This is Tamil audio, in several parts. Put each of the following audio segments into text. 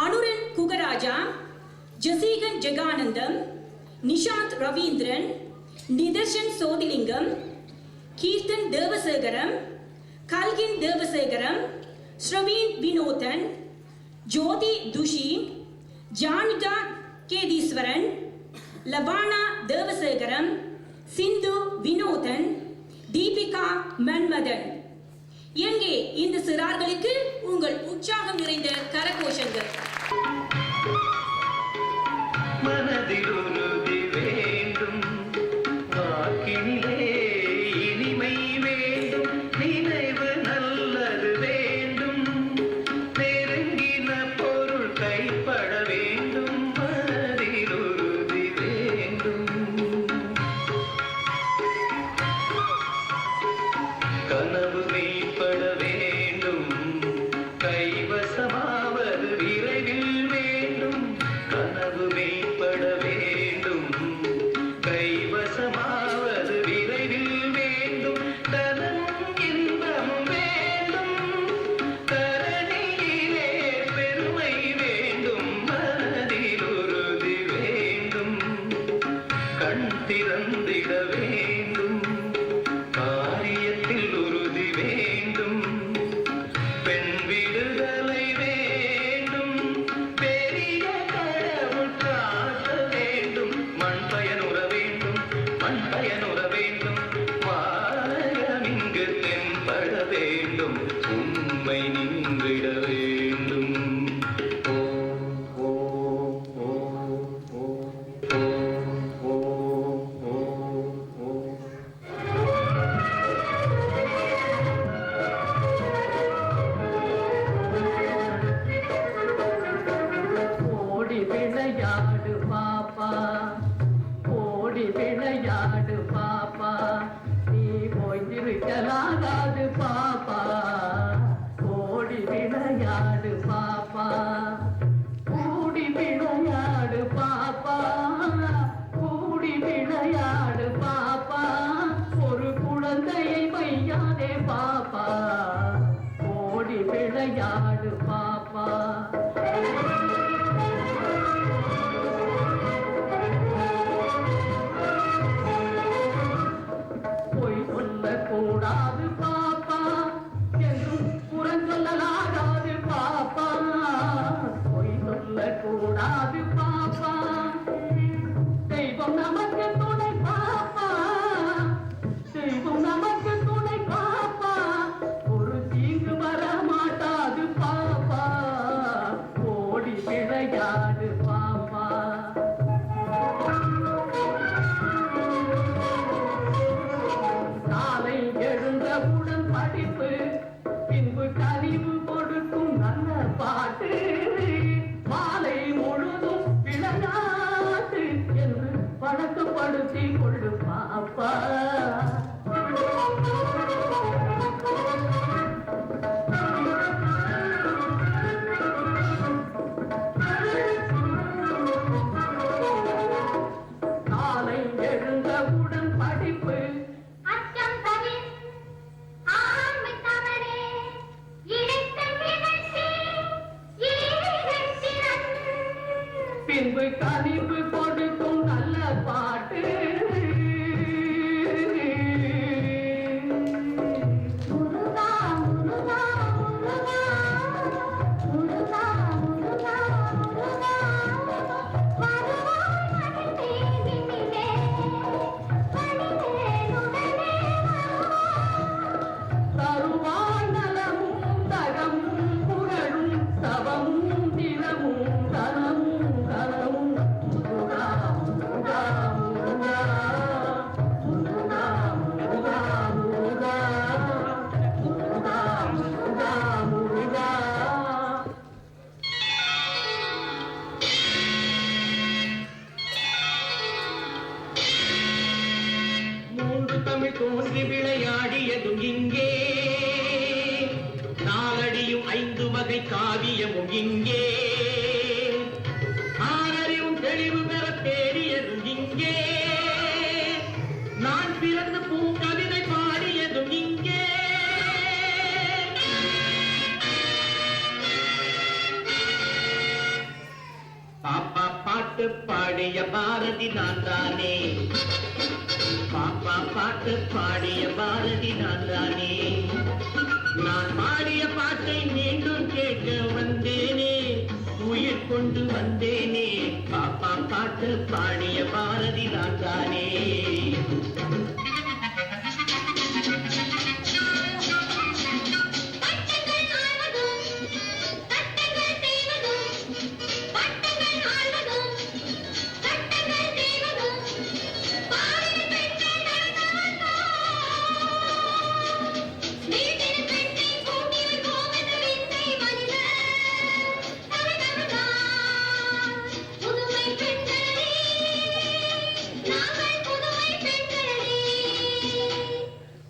அனுரன் குகராஜா, ஜசீகன் ஜெகானந்தம், நிஷாந்த் ரவீந்திரன், நிதர்ஷன் சோதிலிங்கம், கீர்த்தன் தேவசேகரம், கல்கின் தேவசேகரம், ஸ்ரவீன் வினோதன், ஜோதி துஷி, ஜானிகா கேதீஸ்வரன், லபானா தேவசேகரம், சிந்து வினோதன், தீபிகா மன்மதன். எங்கே இந்த சிறார்களுக்கு உங்கள் உற்சாகம் நிறைந்த கரகோஷங்கள். மனதில் உறுதி வேண்டும், வாக்கினிலே இனிமை வேண்டும், நினைவு நல்லது வேண்டும், நெருங்கின பொருள் கைப்பட வேண்டும், மனதில் உறுதி வேண்டும். கனவு மெய்ப்பட வேண்டும், கைவசமாவது விரைவில் வேண்டும். கனவு மெய்ப்பட வேண்டும், கைவசமாவது விரைவில் வேண்டும். தனமும் இன்பமும் வேண்டும், தரணியிலே பெருமை வேண்டும், மனதில் உறுதி வேண்டும், கண் திறந்திட வேண்டும், காரியத்தில் உறுதி வேண்டும், பெண் விடுதலை வேண்டும், பெரிய கடவுள் காட்ட வேண்டும், மண் பயனுற வேண்டும், மண் பயனுற வேண்டும், மாயம் இங்கு தென்பட வேண்டும், உண்மை நின்றிட வேண்டும். ஓ ஓ ஓ ஓ ஓ ஓ ஓ. ஓடி விளையாடு பாப்பா, ஓடி விளையாடு பாப்பா, நீ போய்ந்திருக்கலாகாது பாப்பா, ஓடி விளையாடு பாப்பா, கூடி விளையாடு பாப்பா, கூடி விளையாடு பாப்பா, ஒரு குழந்தையை வையாதே பாப்பா, ஓடி விளையாடு பாப்பா. பொய் சொல்லக்கூடாது பாப்பா, என்றும் புறஞ்சொல்லலாகாது பாப்பா, பொய் சொல்லக்கூடாது பாப்பா, தெய்வம் நமக்கு துணை பாப்பா, தெய்வம் நமக்கு துணை பாப்பா, ஒரு தீங்கு வர மாட்டாது பாப்பா, ஓடி விளையாடு பாப்பா. காலை எழுந்தவுடன் படிப்பு, பின்பு கனிவு கொடுக்கும் நல்ல பாட்டு, மாலை முழுதும் விளையாட்டு என்று பழக்கப்படுத்தி கொள்ளு பாப்பா. காலை எழுந்தவுடன் படிப்பு, அச்சம் தவிர் ஆண்மை தவறே இழைத்த நிகழ்ச்சி ஈழத்திறன் பின்பு கனிவு கொடுக்கும் நல்ல பாட்டு, முருகா முருகா முருகா முருகா முருகா முருகா வருவாய் மகிழ்ந்தே விண்ணிலே மணிமேலுடனே தருவாய் நலமும் தகமும் புகழும் தவமும் தினமும் தனமும் கனமும், முருகா முருகா முருகா முருகா முருகா முருகா முருகா முருகா முருகா. மூன்று தமிழ் தோன்றி விளையாடியதும் இங்கே, நாலடியும் ஐந்து வகை காவியமும் இங்கே, ஆறறிவும் தெளிவு பெற தேடியதும் இங்கே, நான் பிறந்து பூங்கவிதை பாடியதும் இங்கே. பாடிய பாரதி நான் தானே. பாப்பா பாட்டு பாடிய பாரதி நான் தானே. நான் பாடிய பாட்டை மீண்டும் கேட்க வந்தேனே, உயிர் கொண்டு வந்தேனே. பாப்பா பாட்டு பாடிய பாரதி நான் தானே.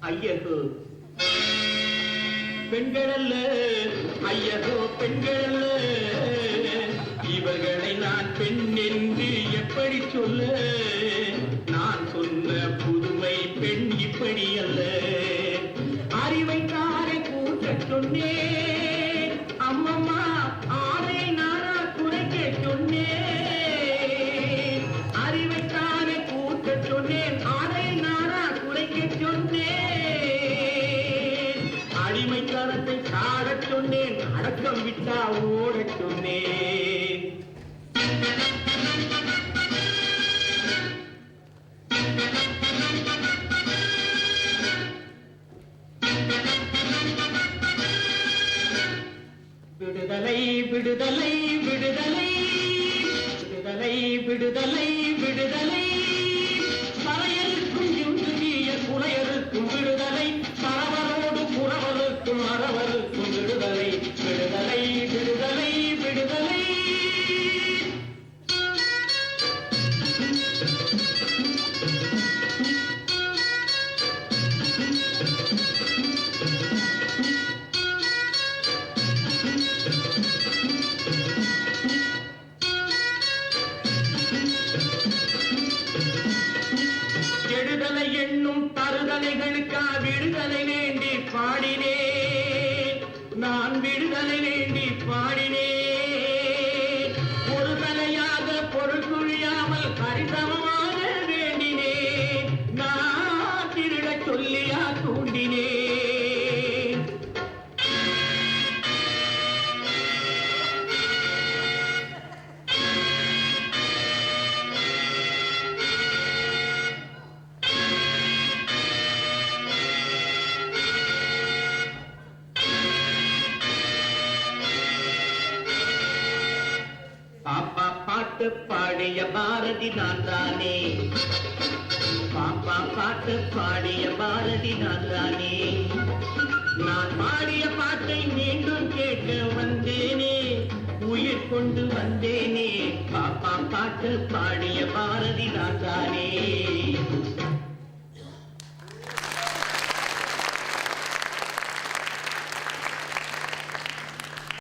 ஐயகோ பெண்களல்ல, ஐயகோ பெண்களல்ல, இவர்களை நான் பெண் என்று எப்படி சொல்ல? நான் சொன்ன புதுமை பெண் இப்படி அல்ல. அறிவை தாரை கூட்டச் சொன்னேன், அம்மம்மா ஆரை நானா குறைக்க சொன்னேன். அறிவை தாரை கூட்டச் சொன்னேன், ஆரை நானா குறைக்க சொன்னேன். அடிமைத்தனத்தை சாடச் சொன்னேன், அடக்கம் விட்டா ஓடச் சொன்னேன். விடுதலை விடுதலை விடுதலை விடுதலை விடுதலை விடுதலை, பறையருக்கும் இந்திய புலையருக்கும் விடுதலை, பரவரோடு புறவருக்கும் அறவருக்கும் விடுதலை. விடுதலை விடுதலை விடுதலை. கெடுதலை என்னும் தருதலைகளுக்கா விடுதலை வேண்டி பாடினேன், நான் விடுதலை வேண்டி பாடினேன். ஒரு தலையாக பொருள் புரியாமல் பரிசமமாக வேண்டினேன், நான் திருடச் சொல்லியா தூண்டினேன். பாப்பா பாட்டு பாடிய பாரதி நான் தானே. பாப்பா பாட்டு பாடிய பாரதி நான் தானே. நான் பாடிய பாட்டை மீண்டும் கேட்க வந்தேனே, உயிர் கொண்டு வந்தேனே. பாப்பா பாட்டு பாடிய பாரதி நான் தானே.